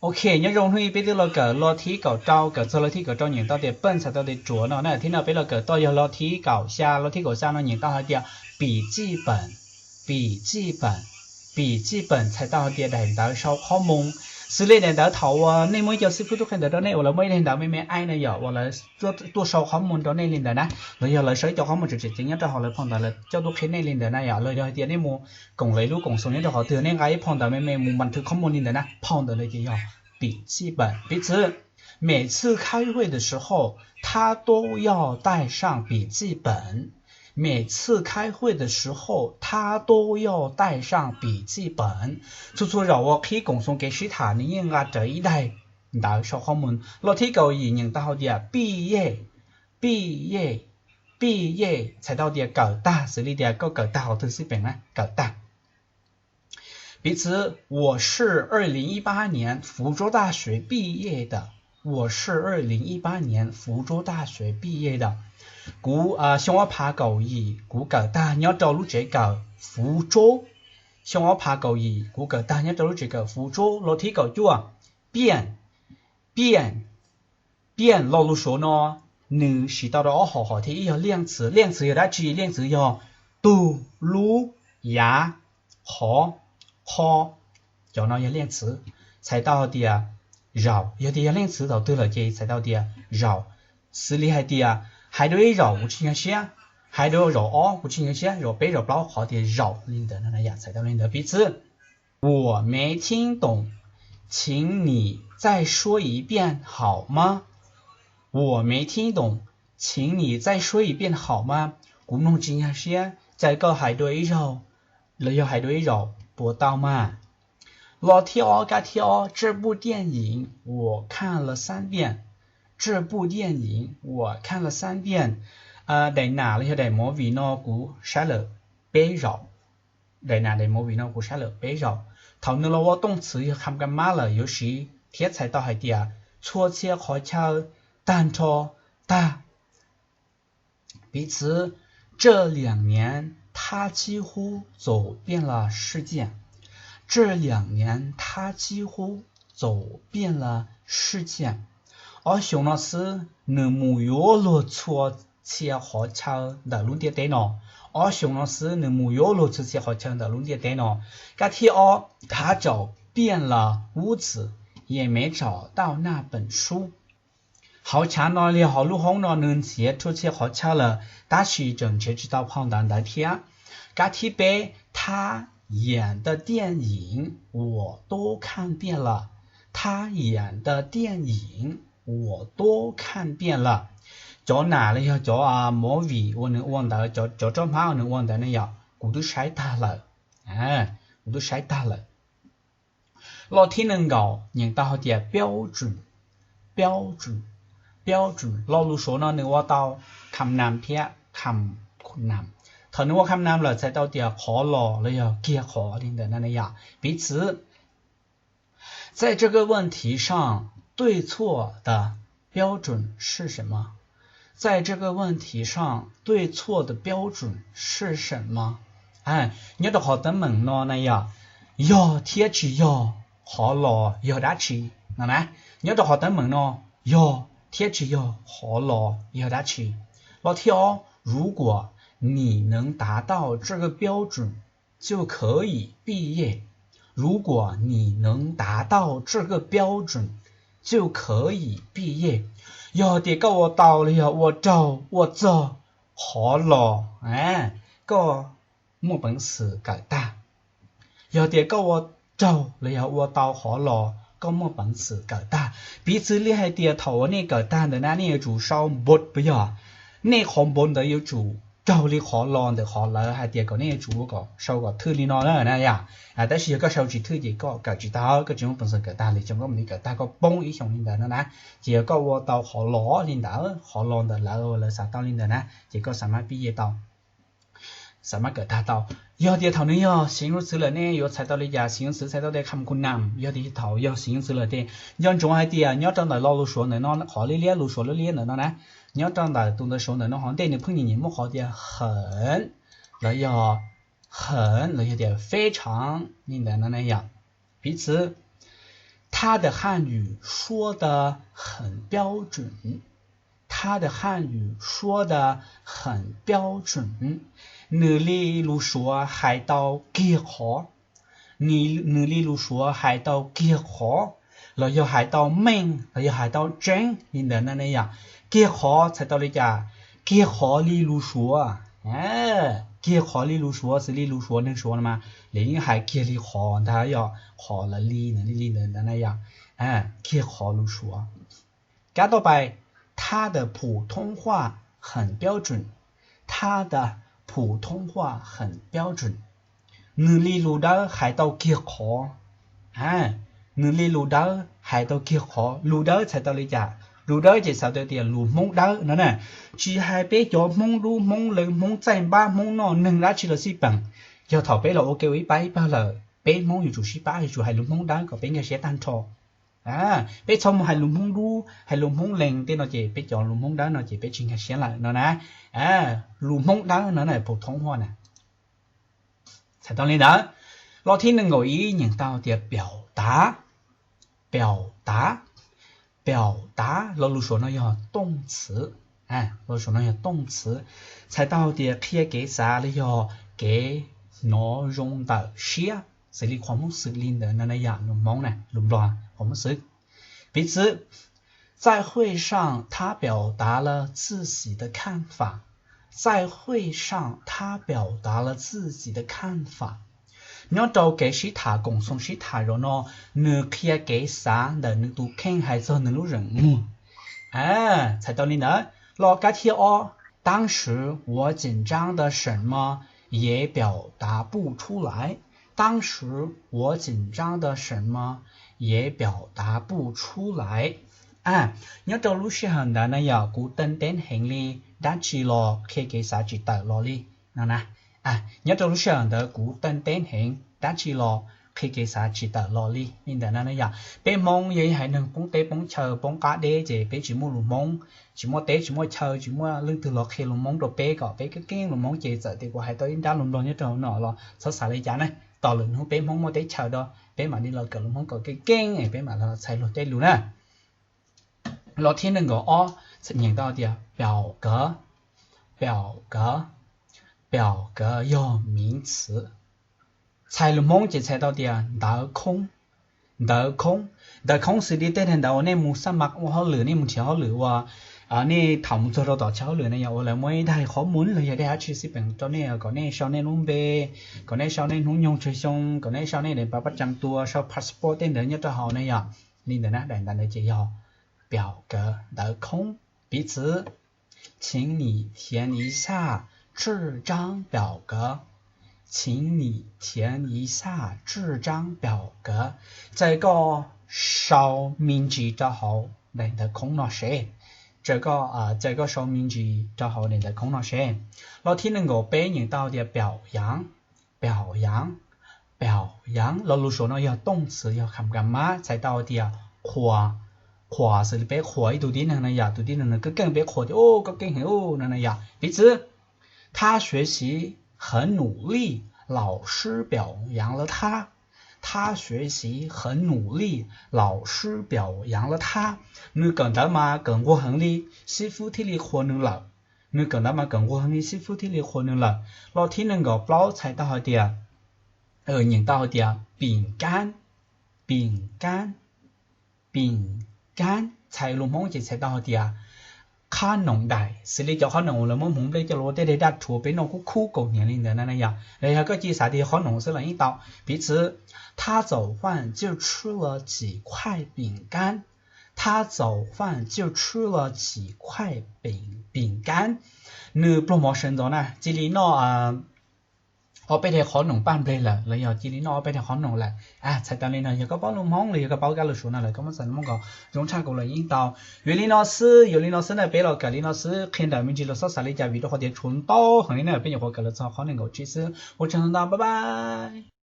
OK, nhớ rong huy biết được là cỡ lo thí cỡ trâu cỡ cho lo thí cỡ trâu những tao để bận sao tao để chúa nó này thế nào biết là cỡ tao giờ lo thí cỡ xa nó những tao hay đi笔记本才到địa đại đạo sau khó mong xử lý đại đạo thầu nên mới cho sư phụ tôi khen đó này hoặc là mới đại đạo mấy ai này giờ hoặc là tôi sau khó mong đó nên lên đời nè rồi giờ là sới cho khó một trực tiếp nhất cho họ là phong là cho tôi khen này lên đời này giờ lời đó tiền này mua cùng lấy lúc cùng sống nhất cho họ thừa nên cái phong đó mấy mua mình thứ khó mong lên đời nè phong đó là gì giờ笔记本彼此每次开会的时候他都要带上笔记本每次开会的时候他都要带上笔记本处处让我可以共送给其他人应该这一代đạo sau không muốn lo thi cầu gì nhưng tao đi毕业才到底搞大实力的搞大好特色本来搞大彼此我是2018年福州大学毕业的cú xong ở phá cầu gì cú cờ ta nhớ trâu lúc trẻ cờ phú châu xong ở phá cầu gì cú cờ ta nhớ trâu lúc trẻ cờ phú châu lo thi cầu chua biên lo lúc số nó nữ sĩ tao đó họ thì yêu liên词đã chỉ liên词yêu tu lu ya họ cho nó yêu liên词才到底绕有的连词到对了这才到底绕xử lý hay đi hai đứa绕无情些hai đứa绕无情些绕北绕包好的绕领的那呀才到领的彼此我没听懂请你再说一遍好吗我没听懂请你再说一遍好吗cũng nông chính些在个hai đứa绕了要hai đứa绕播到嘛老跳嘎跳这部电影我看了3遍đại nào là đại mô vì nó của xã lợ bế rộng đại nào đại mô vì nó của xã lợ bế rộng thảo nữ là động詞không cần má là有時thiết才到海地錯切好巧單錯大彼此這2年他幾乎走遍了世界ở熊老師能冇有了錯切好巧的路點電腦而熊老師能冇有了錯切好巧的路點電腦該天他找遍了屋子也沒找到那本書好巧呢了好路紅呢能寫錯切好巧了大學正確知道胖蛋的天該天被他演的電影我都看遍了我都看遍了chỗ nào là chỗ mỗi vị我能忘的chỗ trong máu能忘的那样cũng都sai ta了老天能够引导的標準老路說呢能話到คำนามเพียคำคุณนามถ能ว่าคำนาม了才到的ขอรอ了要เกียขอ的那样彼此在这个问题上对错的标准是什么在这个问题上对错的标准是什么nhớ được họ tấm mừng nó này yo thiết chỉ yo họ lò yo đã chỉ nè nhớ được họ tấm mừng nó yo thiết chỉ yo họ lò yo đã chỉ老天如果你能达到这个标准就可以毕业如果你能达到这个标准就可以毕业要得个我到了我找我做好了个没本事搞大要得个我找了我到好了个没本事搞大彼此厉害的头那搞大的那那主烧不不要那红本的有主trâu li khó lon được khó là hai tiệt có nên chú có sau có thư li nó nữa này tại vì có sau chỉ thư gì có cả chỉ tao cái chúng本身cái ta thì chúng có mình cái ta có bông ý xong lên đó nè chỉ có vô tàu khó ló lên đó khó lon được là sao tao lên đó nè chỉ có sao mà bây giờ tao sao mà cái ta tao giờ thì thằng này形容词了呢有才到了呀形容词才到的看困难有的头要形容词了的让中还的你要长得老路说呢那好哩哩路说了哩呢那你要长大懂得说呢那好对你碰见你们好的很了要很了有点非常你的那样彼此他的汉语说得很标准。他的汉语说得很標準。你例如說係到幾何，你例如說係到幾何，rồi又係到明，rồi又係到正，nhìn đến này呀，幾何才到你講，幾何例如說，幾何例如說是例如說能說的嗎？另係幾例何，它要何了例呢？例的那樣，幾何例如說。接到ไป他的普通話很標準。他的普通話很標準。你例如的係到幾何，你例如的係到幾何，如的才到你講，如的chỉ sao tới tiền lù mông đó nó nè, chỉ hai bé cho mông lu mông lưng mông chân ba mông nó nâng ra chỉ là xí bằng, giờ thảo bé là ok với bay bao là bé môngอยู่xí ba thì chủ hai lù mông đó có bé nghe sẽ tan trò. Bé xong hai lùm hông đu hai lùm hông lèn tên nó chỉ bé chọn lùm hông đó nó chỉ bé chỉnh hai xén lại nó nè lùm hông đó nó này phổ thông hoa nè才到你的老天能够以引到的表达老鲁说呢要动词老鲁说呢要动词才到的可以给啥了要给内容的写xử lýความรู้สึกลินเดอร์นั่นอย่างลมมองนะลมรอความรู้สึก彼此在会上他表达了自己的看法在会上他表达了自己的看法nhớ đầu cái sĩ thả cùng song sĩ thả rồi nó nửa kia cái xã để nửa tụ khen hay cho nửa rừng才到你呢老个贴哦当时我紧张的什么也表达不出来当时我紧张的什么也表达不出来nhớ đầu lúc xưa hẳn đã nãy giờ cú tên đến hành lý đã chỉ lo khi cái xã chỉ tờ lo li nào nè nhớ đầu lúc xưa hẳn đã cú tên đến hành đã chỉ lo khi cái xã chỉ tờ lo li nên đã nãy giờ bé mong vậy hãy đừng bóng té bóng chờ bóng cá đế gì bé chỉ mua lùm mong chỉ mua té chỉ mua chờ chỉ mua lưng từ lo khi lùm mong đồ bé có bé cái kinh lùm mong chỉ giờ thì của hai tới đã lùm lo nhớ đầu nọ lo sao xả lấy giá này tỏ lượng không bé mong mua té chờ đó bé mà đi lo cỡ lùm mong có cái kinh này bé mà lo xài lo té luôn nè老天能够引到的表格要名詞猜了夢就猜到的得空是啲啲人到呢冇生物我好lửa呢冇錢好lửaว่า呢頭冇做到ต่อเช้าlửa呢有là mớiได้ข้อมูลเลยได้ชื่อสิเป็นตัวนี้ก่อนนี้sau này luôn vềก่อนนี้sau này luôn dùng chơi xongก่อนนี้sau này để bảo bắt chăm tua sau passport tên đến nhất cho họ này nên là đại đại này chỉ họ表格的空彼此请你填一下这张表格请你填一下这张表格这个说明字就好你的空那些这个说明字就好你的空那些老天能够被引到的表扬老鲁说呢要动词要คำกรรมะ才到的khỏa xử lý bé khỏa tụi tí này呀tụi tí này cứ càng bé khỏa thì có càng hiểu này呀彼此他学习很努力老师表扬了他学习很努力老师表扬了他你cần đó mà cần cố gắng đi sư phụ thì li khổ nữa là你cần đó mà cần cố gắng đi sư phụ thì li khổ nữa là lo thì nên gặp bao才到hỏi địa nhìn到hỏi địa饼干才ลงมองจะใช้到hỏi địaขนมได้xử lý choขนมlà món món đây cho lúa để đặt chuột bên nó cũng khu cổ年龄的那样然后个介绍的ขนม是了一道彼此他早饭就吃了几块饼干他早饭就吃了几块饼干你 promotion 咗นะจีลีนอเอาไปได้ขนมปั้นไปเลยแล้วอย่าจีลีนอไปได้ขนมเลยใช่ตอนนี้นะอย่าก็包龙蒙了อย่าก็包干了说那了咁么怎么个用差够了引导有林老师呢俾了个林老师看到面积了说啥哩家为了好点传导行呢边有个了找可能够其实我真的拜拜